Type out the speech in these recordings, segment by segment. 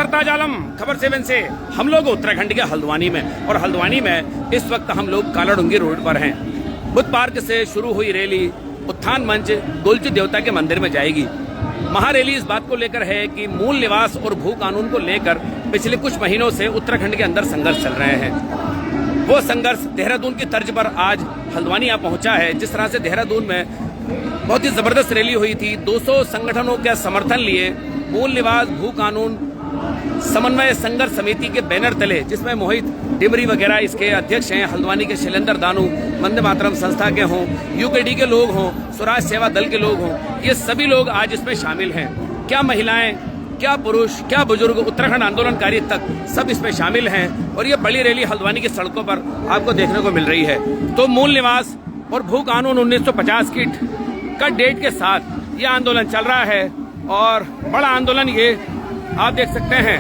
सरताज आलम खबर 7 से हम लोग उत्तराखंड के हल्द्वानी में, और हल्द्वानी में इस वक्त हम लोग कालाडूंगी रोड पर हैं। बुद्ध पार्क से शुरू हुई रैली उत्थान मंच गोलची देवता के मंदिर में जाएगी। महारैली इस बात को लेकर है कि मूल निवास और भू कानून को लेकर पिछले कुछ महीनों से उत्तराखंड के अंदर संघर्ष चल रहे हैं। वो संघर्ष देहरादून की तर्ज पर आज हल्द्वानी आ पहुंचा है। जिस तरह से देहरादून में बहुत ही जबरदस्त रैली हुई थी, 200 संगठनों का समर्थन लिए मूल निवास भू कानून समन्वय संघर्ष समिति के बैनर तले, जिसमें मोहित डिमरी वगैरह इसके अध्यक्ष हैं, हल्द्वानी के शैलेंद्र दानू, वंदे मातरम संस्था के हों, यूकेडी के लोग हों, स्वराज सेवा दल के लोग हों, ये सभी लोग आज इसमें शामिल हैं। क्या महिलाएं, क्या पुरुष, क्या बुजुर्ग, उत्तराखंड आंदोलनकारी तक सब इसमें शामिल हैं। और ये बड़ी रैली हल्द्वानी की सड़कों पर आपको देखने को मिल रही है। तो मूल निवास और भू कानून 1950 की का डेट के साथ ये आंदोलन चल रहा है, और बड़ा आंदोलन ये आप देख सकते हैं।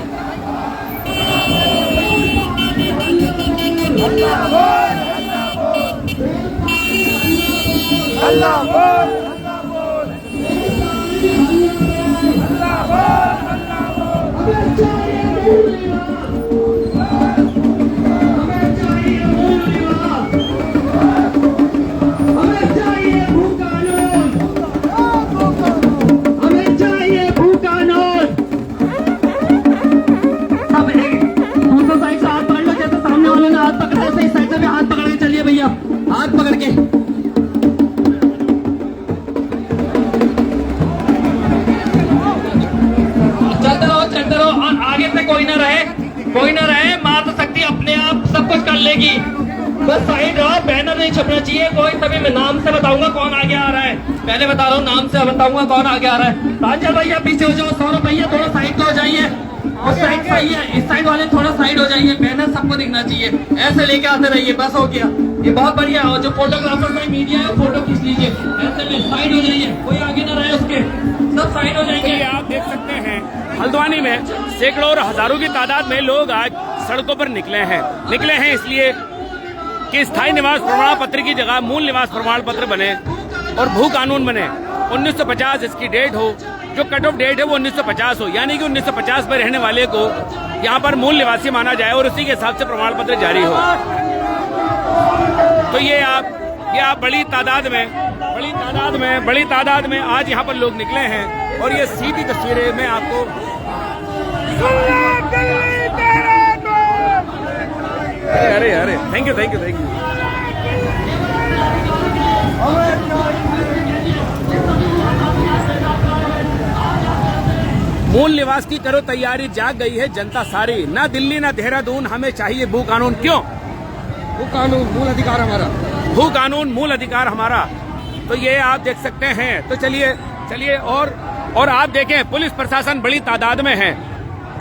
हाथ पकड़ के चलते रहो और आगे से कोई ना रहे। मातृ शक्ति अपने आप सब कुछ कर लेगी। बस साइड रहो, बैनर नहीं छपना चाहिए कोई। सभी मैं नाम से बताऊंगा कौन आगे आ रहा है। पहले बता रहा हूँ, नाम से बताऊंगा कौन आगे आ रहा है। प्रांजल भैया पीछे हो जाओ, सौरभ भैया थोड़ा साइड को हो जाइए। उस साइड सही है, इस साइड वाले थोड़ा साइड हो जाइए। बैनर सबको दिखना चाहिए, ऐसे लेके आते रहिए। बस हो गया, ये बहुत बढ़िया। और जो फोटोग्राफर भाई मीडिया है, फोटो खींच लीजिए। ऐसे में साइड हो जाइए, कोई आगे ना रहे उसके, सब साइड हो जाएंगे। आप देख सकते हैं हल्द्वानी में सैकड़ों और हजारों की तादाद में लोग आज सड़कों पर निकले हैं इसलिए कि स्थायी निवास प्रमाण पत्र की जगह मूल निवास प्रमाण पत्र बने और भू कानून बने। 1950 इसकी डेट हो, जो कट ऑफ डेट है वो 1950 हो, यानी कि 1950 में रहने वाले को यहाँ पर मूल निवासी माना जाए और उसी के हिसाब से प्रमाण पत्र जारी हो। तो ये आप बड़ी तादाद में आज यहाँ पर लोग निकले हैं, और ये सीधी तस्वीरें मैं आपको अरे थैंक यू। मूल निवास की करो तैयारी, जाग गई है जनता सारी। ना दिल्ली ना देहरादून, हमें चाहिए भू कानून। क्यों? भू कानून मूल अधिकार हमारा, भू कानून मूल अधिकार हमारा। तो ये आप देख सकते हैं। तो चलिए और आप देखें, पुलिस प्रशासन बड़ी तादाद में है।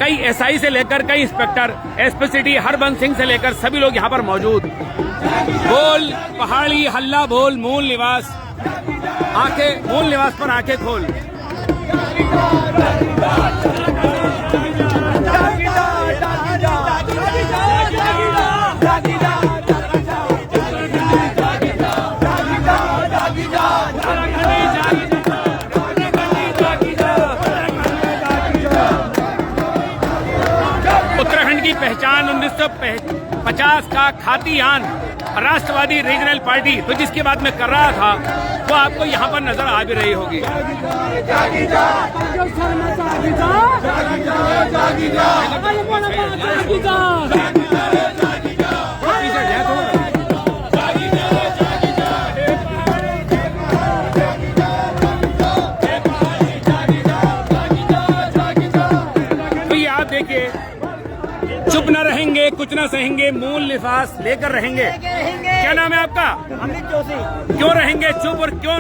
कई एसआई से लेकर कई inspector, SP city Harbans Singh से लेकर सभी लोग यहाँ पर मौजूद। बोल पहाड़ी हल्ला बोल, मूल निवास पर आंखें खोल। उत्तराखंड की पहचान 1950 का खातियान राष्ट्रवादी रीजनल पार्टी, तो जिसकी बात मैं कर रहा था, वो आपको यहाँ पर नजर आ भी रही होगी। तो ये आप देखिए, चुप न रहेंगे, कुछ न सहेंगे, मूल निवास लेकर रहेंगे। क्या नाम है आपका? अमित जोशी। क्यों रहेंगे चुप, और क्यों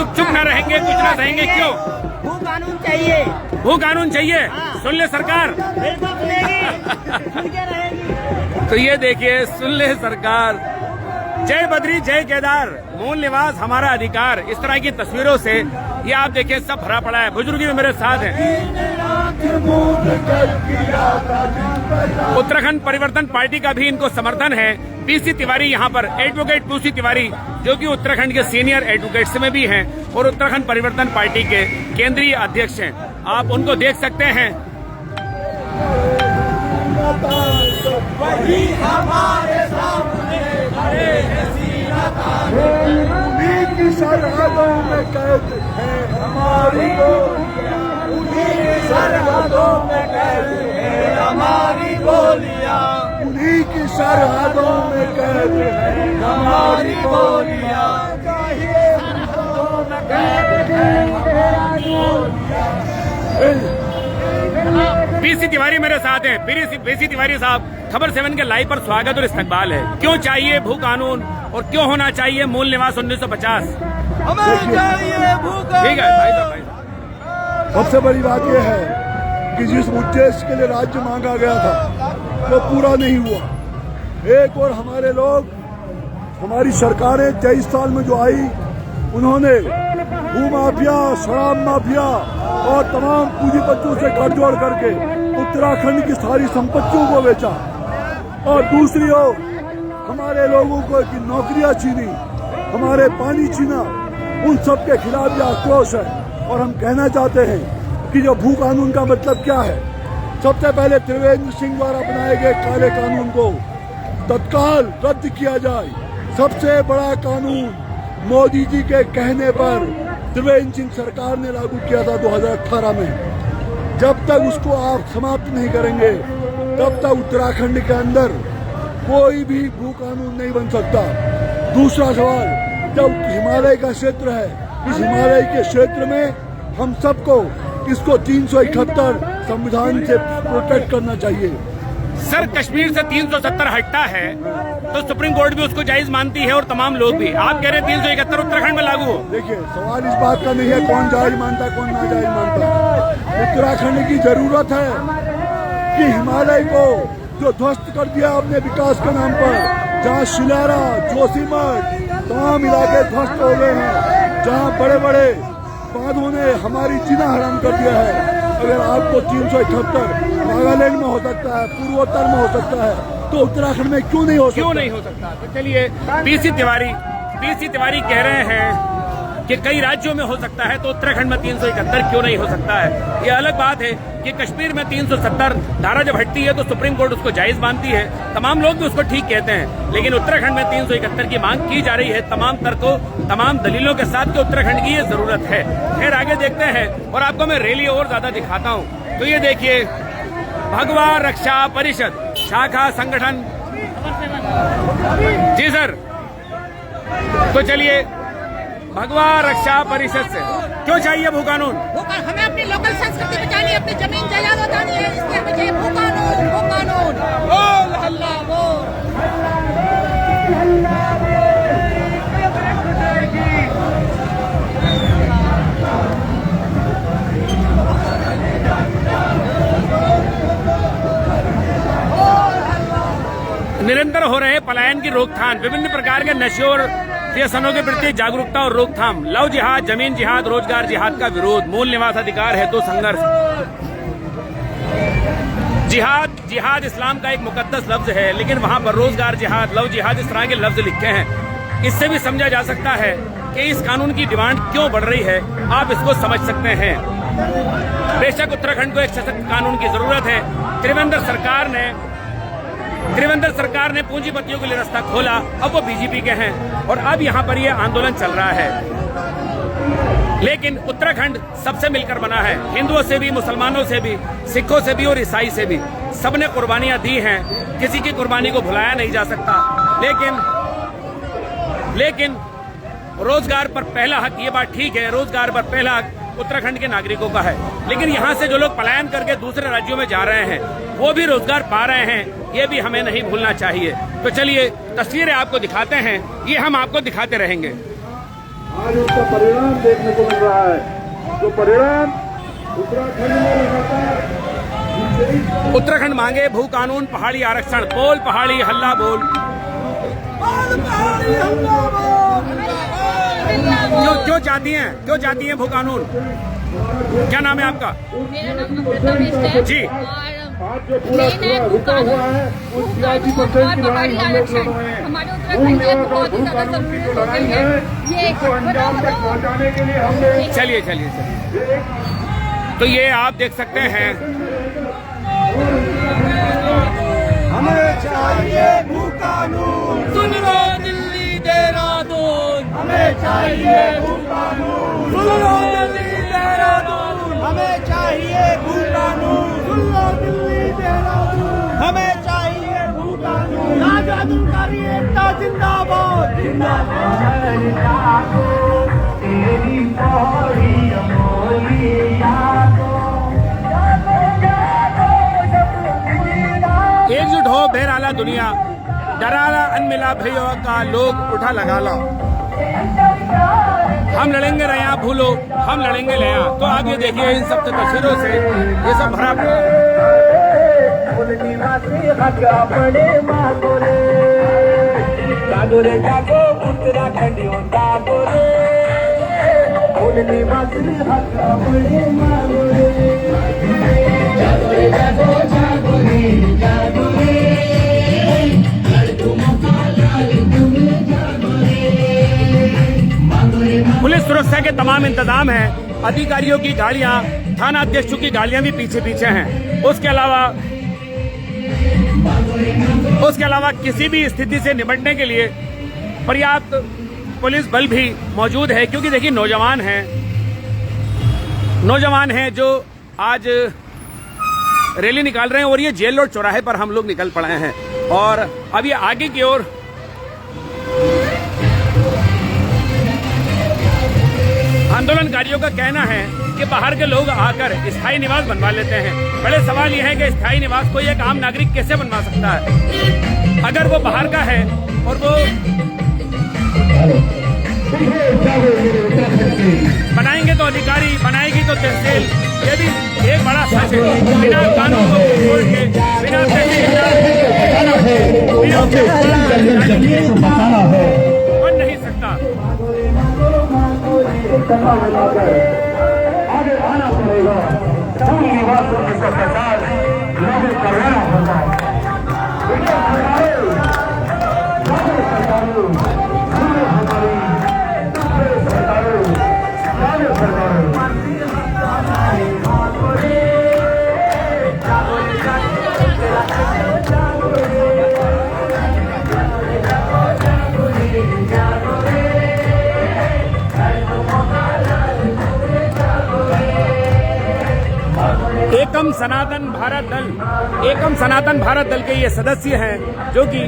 चुप न रहेंगे, कुछ न सहेंगे? क्यों? भू कानून चाहिए। भू कानून चाहिए। सुन ले सरकार। बिल्कुल सुनेगी, सुन के रहेगी। तो ये देखिए, सुन ले सरकार। जय बद्री जय केदार, मूल निवास हमारा अधिकार। इस तरह की तस्वीरों से ये आप देखिए सब भरा पड़ा है। बुजुर्ग भी मेरे साथ हैं। उत्तराखंड परिवर्तन पार्टी का भी इनको समर्थन है। पीसी तिवारी यहाँ पर, एडवोकेट पीसी तिवारी, जो कि उत्तराखंड के सीनियर एडवोकेट्स में भी हैं और उत्तराखंड परिवर्तन पार्टी के केंद्रीय अध्यक्ष हैं। आप उनको देख सकते हैं। सीना तान कर, वही हमारे सामने खड़े हैं सीना तान कर। उन्हीं की सरहदों में कैद है हमारी गोलियां, उन्हीं की सरहदों में कैद है हमारी गोलियां, उन्हीं की सरहदों में कैद है हमारी गोलियां, सरहदों में कैद है हमारी गोलियां। पीसी तिवारी मेरे साथ हैं। पीसी तिवारी साहब, खबर 7 के लाइव पर स्वागत और इस्तकबाल है। क्यों चाहिए भू कानून और क्यों होना चाहिए मूल निवास 1950? हमें चाहिए भू कानून। ठीक है भाई साहब। सबसे बड़ी बात यह है कि जिस उद्देश्य के लिए राज्य मांगा गया था वो पूरा नहीं हुआ। एक और हमारे लोग, हमारी सरकारें 23 साल में जो आई, उन्होंने भू माफिया, शराब माफिया और तमाम पूंजीपतियों से गठजोड़ करके उत्तराखंड की सारी संपत्तियों को बेचा और दूसरी ओर हमारे लोगों को की नौकरियां छीनी, हमारे पानी छीना। उन सब के खिलाफ यह आक्रोश है और हम कहना चाहते हैं कि जो भू कानून का मतलब क्या है। सबसे पहले त्रिवेंद्र सिंह द्वारा बनाए गए काले कानून को तत्काल रद्द किया जाए। सबसे बड़ा कानून मोदी जी के कहने पर त्रिवेंद्र सिंह सरकार ने लागू किया था 2018 में। जब तक उसको आप समाप्त नहीं करेंगे तब तक उत्तराखंड के अंदर कोई भी भू कानून नहीं बन सकता। दूसरा सवाल, जब हिमालय का क्षेत्र है, इस हिमालय के क्षेत्र में हम सबको इसको 371 संविधान से प्रोटेक्ट करना चाहिए। सर, कश्मीर से 370 हटता है तो सुप्रीम कोर्ट भी उसको जायज मानती है और तमाम लोग भी। आप कह रहे हैं 371 उत्तराखंड में लागू हो। देखिए, सवाल इस बात का नहीं है कौन जायज मानता कौन ना जायज मानता। उत्तराखंड की जरूरत है कि हिमालय को जो ध्वस्त कर दिया आपने विकास के नाम पर, जहाँ शिलारा, जोशीमठ तमाम इलाके ध्वस्त हो गए हैं, जहाँ बड़े बड़े बांधों ने हमारी जीना हराम कर दिया है। अगर आपको 371 नागालैंड में हो सकता है, पूर्वोत्तर में हो सकता है, तो उत्तराखंड में क्यों नहीं हो सकता? क्यों नहीं हो सकता? तो चलिए, पीसी तिवारी कह रहे हैं कि कई राज्यों में हो सकता है तो उत्तराखंड में 371 क्यों नहीं हो सकता है। ये अलग बात है कि कश्मीर में 370 धारा जब हटती है तो सुप्रीम कोर्ट उसको जायज मानती है, तमाम लोग भी उसको ठीक कहते हैं, लेकिन उत्तराखंड में 371 की मांग की जा रही है तमाम तर्कों, तमाम दलीलों के साथ कि उत्तराखंड की ये जरूरत है। खैर, आगे देखते हैं और आपको मैं रैली और ज्यादा दिखाता हूँ। तो ये देखिए, भगवा रक्षा परिषद शाखा संगठन। जी सर, तो चलिए, भगवा रक्षा परिषद से क्यों चाहिए भू कानून? हमें अपनी लोकल संस्कृति बचानी है, अपनी जमीन जायदाद बचानी है, इसलिए हमें चाहिए भू कानून। भू कानून बोल हल्ला बोल। निरंतर हो रहे पलायन की रोकथाम, विभिन्न प्रकार के नशे और व्यसनों के प्रति जागरूकता और रोकथाम, लव जिहाद, जमीन जिहाद, रोजगार जिहाद का विरोध, मूल निवास अधिकार हेतु संघर्ष। जिहाद इस्लाम का एक मुकद्दस लफ्ज है, लेकिन वहां पर रोजगार जिहाद, लव जिहाद इस तरह के लफ्ज लिखे हैं। इससे भी समझा जा सकता है कि इस कानून की डिमांड क्यों बढ़ रही है। आप इसको समझ सकते हैं। बेशक उत्तराखंड को एक सशक्त कानून की जरूरत है। त्रिवेंद्र सरकार ने पूंजीपतियों के लिए रास्ता खोला, अब वो बीजेपी के हैं और अब यहाँ पर ये आंदोलन चल रहा है। लेकिन उत्तराखंड सबसे मिलकर बना है, हिंदुओं से भी, मुसलमानों से भी, सिखों से भी और ईसाई से भी। सबने कुर्बानियां दी हैं, किसी की कुर्बानी को भुलाया नहीं जा सकता। लेकिन रोजगार पर पहला हक, ये बात ठीक है, रोजगार पर पहला हक उत्तराखंड के नागरिकों का है, लेकिन यहाँ से जो लोग पलायन करके दूसरे राज्यों में जा रहे हैं वो भी रोजगार पा रहे हैं, ये भी हमें नहीं भूलना चाहिए। तो चलिए, तस्वीरें आपको दिखाते हैं, ये हम आपको दिखाते रहेंगे। आज उसका परिणाम देखने को मिल रहा है। जो परिणाम उत्तराखंड में लगातार उत्तराखंड मांगे भू कानून, पहाड़ी आरक्षण, बोल पहाड़ी हल्ला बोल। क्यों चाहती हैं भू कानून? क्या नाम है आपका? मेरा नाम अमृता मिश्र है जी। और मेन भू कानून और पहाड़ी आरक्षण हमारे उत्तराखंड के बहुत ही ज्यादा जरूरी हो गई है। ये चलिए। तो ये आप देख सकते हैं हमें चाहिए भू कानून। सुन लो दिल्ली देहरादून, हमें चाहिए भू कानून। सुन लो दिल्ली देहरादून, हमें चाहिए भू कानून। सुन लो दिल्ली देहरादून, हमें चाहिए भू कानून। आजादकारी एकता जिंदाबाद, जिंदाबाद। तेरी पौड़ी अमोली यादों, एकजुट हो बहरहाल दुनिया, डराला अनमिला भैया का लोग उठा लगा लो। हम लड़ेंगे रया भूलो, हम लड़ेंगे लया। तो आप ये देखिए इन सब तस्वीरों से ये सब भरा पड़ा है। जागो रे जागो उत्तराखंडियों जागो रे, बोल निवासी हक अपने मांगो रे। जागो रे जागो जागो रे जागो रे, लड़कों का लाल तुम्हें जागो रे, मांगो रे। पुलिस सुरक्षा के तमाम इंतजाम हैं। अधिकारियों की गाड़ियां, थाना अध्यक्षों की गाड़ियां भी पीछे पीछे हैं। उसके अलावा किसी भी स्थिति से निपटने के लिए पर्याप्त पुलिस बल भी मौजूद है, क्योंकि देखिए नौजवान हैं जो आज रैली निकाल रहे हैं और ये जेल रोड चौराहे पर हम लोग निकल पड़े हैं। और अब ये आगे की ओर आंदोलनकारियों का कहना है कि बाहर के लोग आकर स्थायी निवास बनवा लेते हैं। बड़े सवाल यह है कि स्थायी निवास कोई एक आम नागरिक कैसे बनवा सकता है? अगर वो बाहर का है और वो बनाएंगे तो अधिकारी, बनाएगी तो तहसील। यदि एक बड़ा सच है, बिना कानून को छोड़ के, बिना बन नहीं सकता। आगे आना पड़ेगा, पूरी निवासों की सरकार लागू करवाना होगा। एकम सनातन भारत दल के ये सदस्य हैं जो कि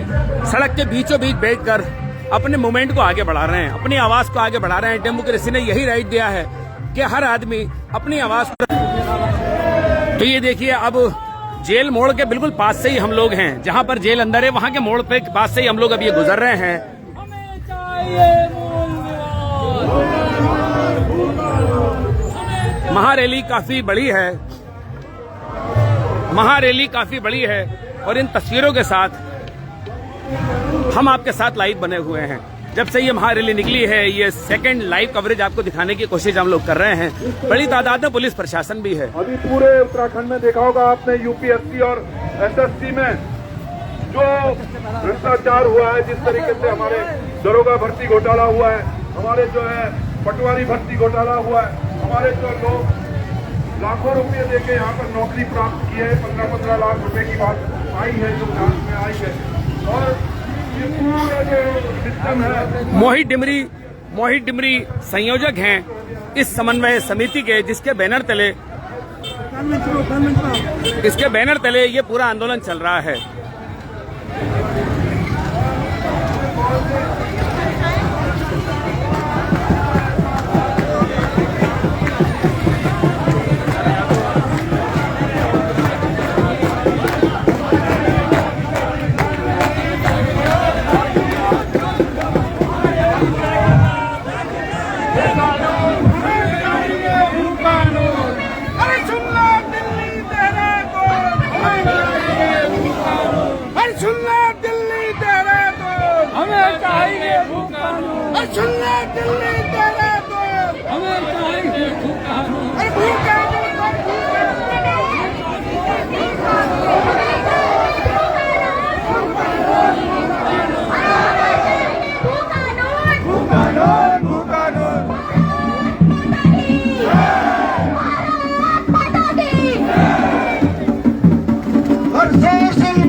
सड़क के बीचों बीच बैठकर अपने मूवमेंट को आगे बढ़ा रहे हैं, अपनी आवाज को आगे बढ़ा रहे हैं। डेमोक्रेसी ने यही राइट दिया है कि हर आदमी अपनी आवाज पर। तो ये देखिए अब जेल मोड़ के बिल्कुल पास से ही हम लोग हैं, जहां पर जेल अंदर है वहां के मोड़ पे पास से ही हम लोग अब ये गुजर रहे हैं। महारैली काफी बड़ी है और इन तस्वीरों के साथ हम आपके साथ लाइव बने हुए हैं। जब से ये महारैली निकली है, ये सेकंड लाइव कवरेज आपको दिखाने की कोशिश हम लोग कर रहे हैं। बड़ी तादाद में पुलिस प्रशासन भी है। अभी पूरे उत्तराखंड में देखा होगा आपने, यूपीएससी और एसएससी में जो भ्रष्टाचार हुआ है, जिस तरीके से हमारे दरोगा भर्ती घोटाला हुआ है, हमारे जो है पटवारी भर्ती घोटाला हुआ है, हमारे जो लोग लाखों रुपए देके यहाँ पर नौकरी प्राप्त की है, 15-15 लाख रुपए की बात आई है जो जांच में आई है। और ये पूरा जो सिस्टम है, मोहित डिमरी संयोजक हैं इस समन्वय समिति के, जिसके बैनर तले ये पूरा आंदोलन चल रहा है।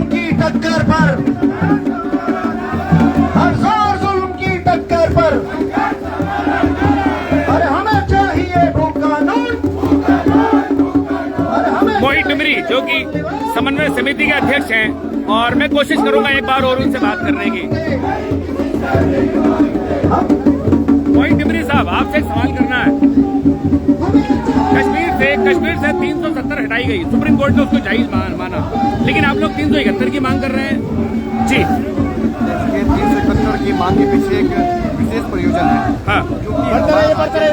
की टक्कर जो कि समन्वय समिति के अध्यक्ष हैं, और मैं कोशिश करूंगा एक बार और उनसे बात करने की। मोहित टिमरी साहब, आपसे एक सवाल करना है। कश्मीर से 370 हटाई गई, सुप्रीम कोर्ट ने उसको जायज माना, लेकिन आप लोग 371 की मांग कर रहे हैं जी। 371 की मांग के पीछे एक विशेष प्रयोजन है। हाँ जो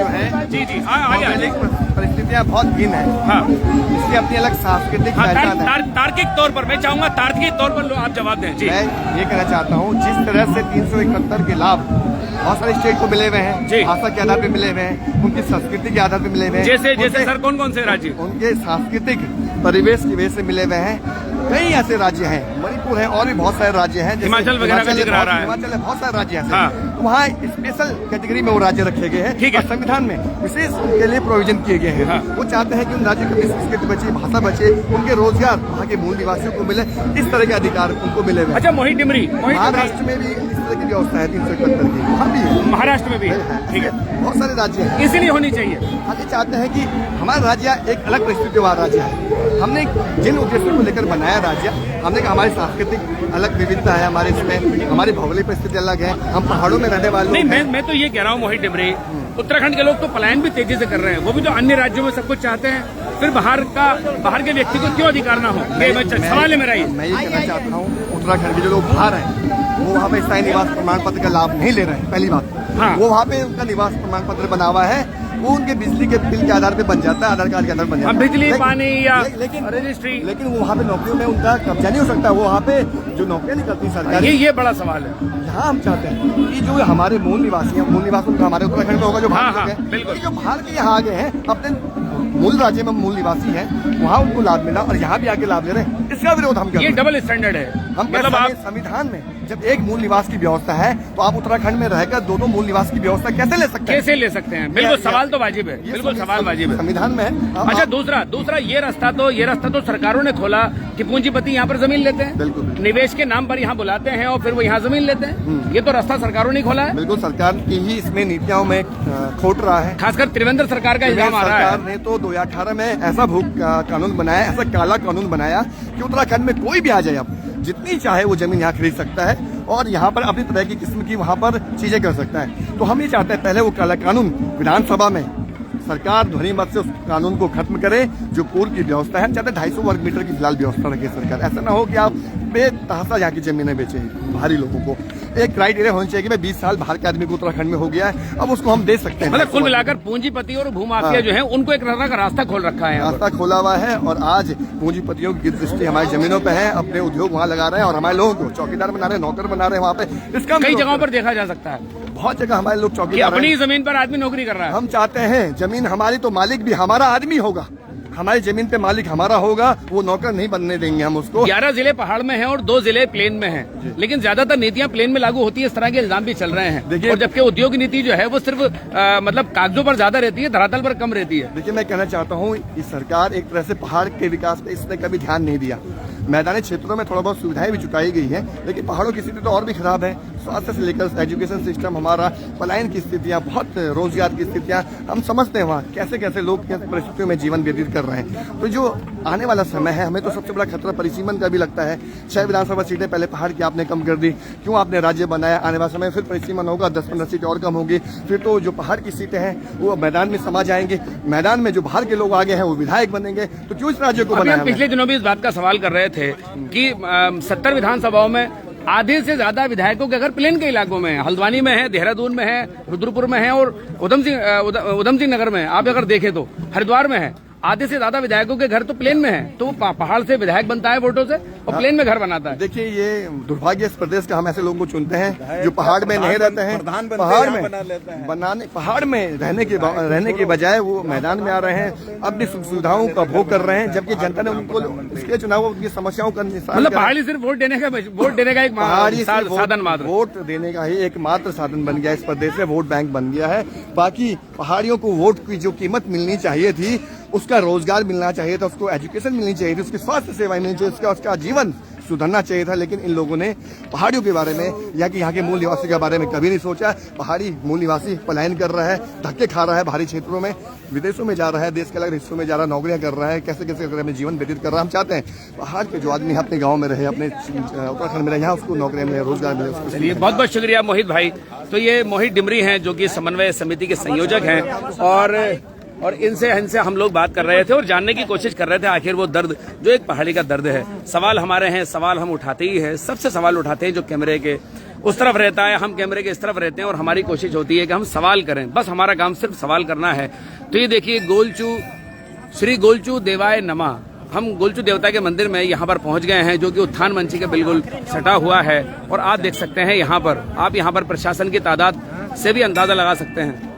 है जी जी, आगे परिस्थितियाँ बहुत भिन्न है। हाँ, इसकी अपनी अलग सांस्कृतिक पहचान है। तार्किक तौर पर मैं चाहूंगा, तार्किक तौर पर आप जवाब दें जी। मैं ये कहना चाहता हूँ, जिस तरह से 371 के लाभ बहुत सारे स्टेट को मिले हुए हैं, भाषा के आधार पे मिले हुए हैं, उनकी संस्कृति के आधार पे मिले हुए हैं। जैसे सर कौन कौन से राज्य? उनके सांस्कृतिक परिवेश की वजह से मिले हुए हैं। कई ऐसे राज्य हैं, मणिपुर है और भी बहुत सारे राज्य हैं, हिमाचल वगैरह का जिक्र आ रहा है। हिमाचल है, बहुत सारे राज्य हैं। हाँ। तो वहाँ स्पेशल कैटेगरी में वो राज्य रखे गए हैं। ठीक है। और संविधान में विशेष उनके लिए प्रोविजन किए गए हैं। हाँ। वो चाहते हैं कि उन राज्यों की संस्कृति बचे, भाषा बचे, उनके रोजगार वहाँ के मूल निवासियों को मिले, इस तरह के अधिकार उनको मिले हुए। अच्छा, मोहित टिमरी, महाराष्ट्र में भी इस तरह की व्यवस्था है 371 की, वहाँ भी है। महाराष्ट्र में भी है, ठीक है, बहुत सारे राज्य हैं, इसीलिए होनी चाहिए। हम ये चाहते हैं कि हमारा राज्य एक अलग परिस्थिति वाला राज्य है। हमने जिन उद्देश्यों को लेकर बनाया राज्य, हमने कहा हमारी सांस्कृतिक अलग विविधता है, हमारे इसमें हमारी भौगोलिक परिस्थिति अलग है, हम पहाड़ों में रहने वाले नहीं, मैं तो ये कह रहा हूँ मोहित टिमरी, उत्तराखंड के लोग तो पलायन भी तेजी से कर रहे हैं, वो भी तो अन्य राज्यों में सब कुछ चाहते हैं, फिर बाहर के व्यक्ति को क्यों अधिकार ना हो? सवाल है मेरा ये। मैं ये कहना चाहता हूँ, उत्तराखंड के जो लोग बाहर हैं वो वहाँ पे स्थायी निवास प्रमाण पत्र का लाभ नहीं ले रहे हैं। पहली बात, हाँ। वो वहाँ पे उनका निवास प्रमाण पत्र बना हुआ है, वो उनके बिजली के बिल के आधार पे बन जाता है, आधार कार्ड के आधार बन जाता है। बिजली, पानी या लेकिन रजिस्ट्री, लेकिन वो वहाँ पे नौकरियों में उनका कब्जा नहीं हो सकता। वो वहाँ पे जो नौकरियाँ निकलती है सरकारी, ये बड़ा सवाल है। यहाँ हम चाहते हैं कि जो हमारे मूल निवासी हैं, मूल निवास उनका हमारे उत्तराखंड में होगा, जो बाहर हाँ, के हैं, बिल्कुल। जो बाहर के यहाँ आ गए हैं, अपने मूल राज्य में मूल निवासी हैं, वहाँ उनको लाभ मिला और यहाँ भी आके लाभ ले रहे हैं, इसका विरोध हम कर रहे हैं। ये डबल स्टैंडर्ड है। हम मतलब आप संविधान में जब एक मूल निवास की व्यवस्था है, तो आप उत्तराखंड में रहकर दोनों मूल निवास की व्यवस्था कैसे ले सकते हैं? कैसे ले सकते हैं? बिल्कुल, सवाल तो वाजिब है, बिल्कुल सवाल वाजिब है, संविधान में है। अच्छा, दूसरा ये रास्ता तो सरकारों ने खोला कि पूंजीपति यहाँ पर जमीन लेते हैं, बिल्कुल। निवेश के नाम पर यहाँ बुलाते हैं और फिर वो यहाँ जमीन लेते हैं। ये तो रास्ता सरकारों ने खोला है। बिल्कुल, सरकार की ही इसमें नीतियों में खोट रहा है। खासकर त्रिवेंद्र सरकार का इल्जाम आ रहा है। सरकार ने तो 2018 में ऐसा कानून बनाया, ऐसा काला कानून बनाया कि उत्तराखंड में कोई भी आ जाए, अब जितनी चाहे वो जमीन यहाँ खरीद सकता है और यहाँ पर अपनी तरह की किस्म की वहाँ पर चीजें कर सकता है। तो हम ये चाहते हैं, पहले वो काला कानून विधानसभा में सरकार ध्वनि मत से उस कानून को खत्म करे, जो पूर्व की व्यवस्था है। हम चाहते हैं 250 वर्ग मीटर की फिलहाल व्यवस्था रखे सरकार। ऐसा ना हो कि आप बेतहाशा यहाँ की जमीनें बेचे बाहरी लोगों को। एक क्राइटेरिया होना चाहिए कि मैं 20 साल बाहर के आदमी को उत्तराखंड में हो गया है, अब उसको हम दे सकते हैं। मतलब कुल मिलाकर पूंजीपति और भूमाफिया जो है, उनको एक तरह का रास्ता खोल रखा है, रास्ता खोला हुआ है। और आज पूंजीपतियों की दृष्टि हमारी जमीनों पे है, अपने उद्योग वहाँ लगा रहे हैं और हमारे लोगों को चौकीदार बना रहे हैं, नौकर बना रहे हैं वहाँ पे। इसका कई जगहों पर देखा जा सकता है, बहुत जगह हमारे लोग चौकीदार अपनी जमीन पर आदमी नौकरी कर रहा है। हम चाहते हैं जमीन हमारी तो मालिक भी हमारा आदमी होगा, हमारी जमीन पे मालिक हमारा होगा, वो नौकर नहीं बनने देंगे हम उसको। 11 जिले पहाड़ में हैं और 2 जिले प्लेन में हैं, लेकिन ज्यादातर नीतियां प्लेन में लागू होती है, इस तरह के इल्जाम भी चल रहे हैं। देखिए, और जबकि उद्योग नीति जो है वो सिर्फ मतलब कागजों पर ज्यादा रहती है, धरातल पर कम रहती है। देखिए, मैं कहना चाहता हूँ, इस सरकार एक तरह से पहाड़ के विकास पे इसने कभी ध्यान नहीं दिया। मैदानी क्षेत्रों में थोड़ा बहुत सुविधाएं भी जुटाई गई है, लेकिन पहाड़ों की स्थिति तो और भी खराब है। स्वास्थ्य से लेकर एजुकेशन सिस्टम, हमारा पलायन की स्थितियां, बहुत रोजगार की स्थितियां, हम समझते हैं वहाँ कैसे कैसे लोग किस परिस्थितियों में जीवन व्यतीत कर रहे हैं। तो जो आने वाला समय है, हमें तो सबसे बड़ा खतरा परिसीमन का भी लगता है। 6 विधानसभा सीटें पहले पहाड़ की आपने कम कर दी, क्यों आपने राज्य बनाया? आने वाला समय फिर परिसीमन होगा, 10-15 सीटें और कम होगी, फिर तो जो पहाड़ की सीटें हैं वो मैदान में समा जाएंगे। मैदान में जो बाहर के लोग आगे हैं वो विधायक बनेंगे, तो क्यों इस राज्य को बनाया? पिछले दिनों भी इस बात का सवाल कर रहे थे कि 70 विधानसभाओं में आधे से ज्यादा विधायकों के घर प्लेन के इलाकों में है, हल्द्वानी में है, देहरादून में है, रुद्रपुर में है और उधम सिंह नगर में, आप अगर देखें तो हरिद्वार में है। आधे से ज्यादा विधायकों के घर तो प्लेन में है, तो पहाड़ से विधायक बनता है वोटों से और प्लेन में घर बनाता है। देखिए, ये दुर्भाग्य इस प्रदेश का, हम ऐसे लोगों को चुनते हैं जो पहाड़ में नहीं रहते हैं, पहाड़ में रहने के बजाय वो मैदान में आ रहे हैं, अपनी सुख सुविधाओं का भोग कर रहे हैं, जबकि जनता ने उनको इसके चुनाव उनकी समस्याओं का मतलब पहाड़ी सिर्फ वोट देने का एक साधन मात्र, वोट देने का ही एकमात्र साधन बन गया इस प्रदेश में, वोट बैंक बन गया है। बाकी पहाड़ियों को वोट की जो कीमत मिलनी चाहिए थी, उसका रोजगार मिलना चाहिए था, उसको एजुकेशन मिलनी चाहिए थी, उसकी स्वास्थ्य सेवाएं मिलनी चाहिए, उसका जीवन सुधरना चाहिए था, लेकिन इन लोगों ने पहाड़ियों के बारे में या कि यहाँ के मूल निवासी के बारे में कभी नहीं सोचा। पहाड़ी मूल निवासी पलायन कर रहा है, धक्के खा रहा है बाहरी क्षेत्रों में, विदेशों में जा रहा है, देश के अलग हिस्सों में जा रहा है, नौकरियां कर रहा है, कैसे कैसे करके अपने जीवन व्यतीत कर रहा है। हम चाहते हैं पहाड़ के जो आदमी अपने गाँव में रहे, अपने उत्तराखंड में रहे, यहाँ उसको नौकरियां मिले, रोजगार मिले। चलिए, बहुत बहुत शुक्रिया मोहित भाई। तो ये मोहित डिमरी हैं जो कि समन्वय समिति के संयोजक हैं, और इनसे हम लोग बात कर रहे थे और जानने की कोशिश कर रहे थे आखिर वो दर्द जो एक पहाड़ी का दर्द है। सवाल हमारे हैं, सवाल हम उठाते ही है, सबसे सवाल उठाते हैं जो कैमरे के उस तरफ रहता है, हम कैमरे के इस तरफ रहते हैं और हमारी कोशिश होती है कि हम सवाल करें, बस हमारा काम सिर्फ सवाल करना है। तो ये देखिए गोलचू, श्री गोलचू देवाय नमः, हम गोलचू देवता के मंदिर में यहाँ पर पहुंच गए हैं जो कि उत्थान मंच के बिल्कुल सटा हुआ है। और आप देख सकते हैं यहाँ पर प्रशासन की तादाद से भी अंदाजा लगा सकते हैं।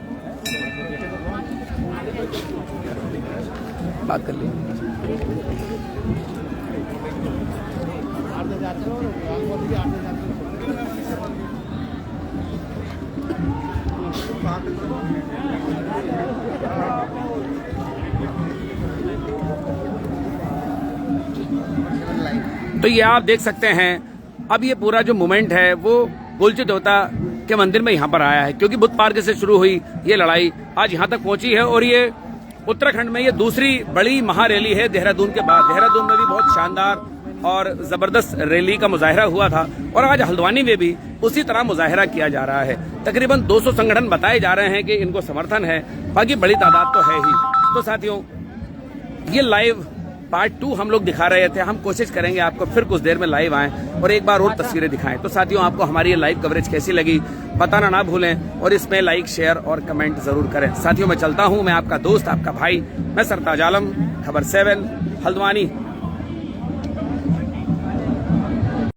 बात कर ली। तो ये आप देख सकते हैं, अब ये पूरा जो मूवमेंट है वो गोलचू देवता के मंदिर में यहाँ पर आया है, क्योंकि बुद्ध पार्क से शुरू हुई ये लड़ाई आज यहाँ तक पहुंची है। और ये उत्तराखंड में ये दूसरी बड़ी महारैली है देहरादून के बाद। देहरादून में भी बहुत शानदार और जबरदस्त रैली का मुजाहिरा हुआ था और आज हल्द्वानी में भी उसी तरह मुजाहिरा किया जा रहा है। तकरीबन 200 संगठन बताए जा रहे हैं कि इनको समर्थन है, बाकी बड़ी तादाद तो है ही। तो साथियों, ये लाइव पार्ट 2 हम लोग दिखा रहे थे। हम कोशिश करेंगे आपको फिर कुछ देर में लाइव आएं और एक बार और तस्वीरें दिखाएं। तो साथियों, आपको हमारी ये लाइव कवरेज कैसी लगी बताना ना भूलें और इसमें लाइक, शेयर और कमेंट जरूर करें। साथियों, मैं चलता हूं, मैं आपका दोस्त, आपका भाई, मैं सरताज आलम, खबर 7 हल्द्वानी।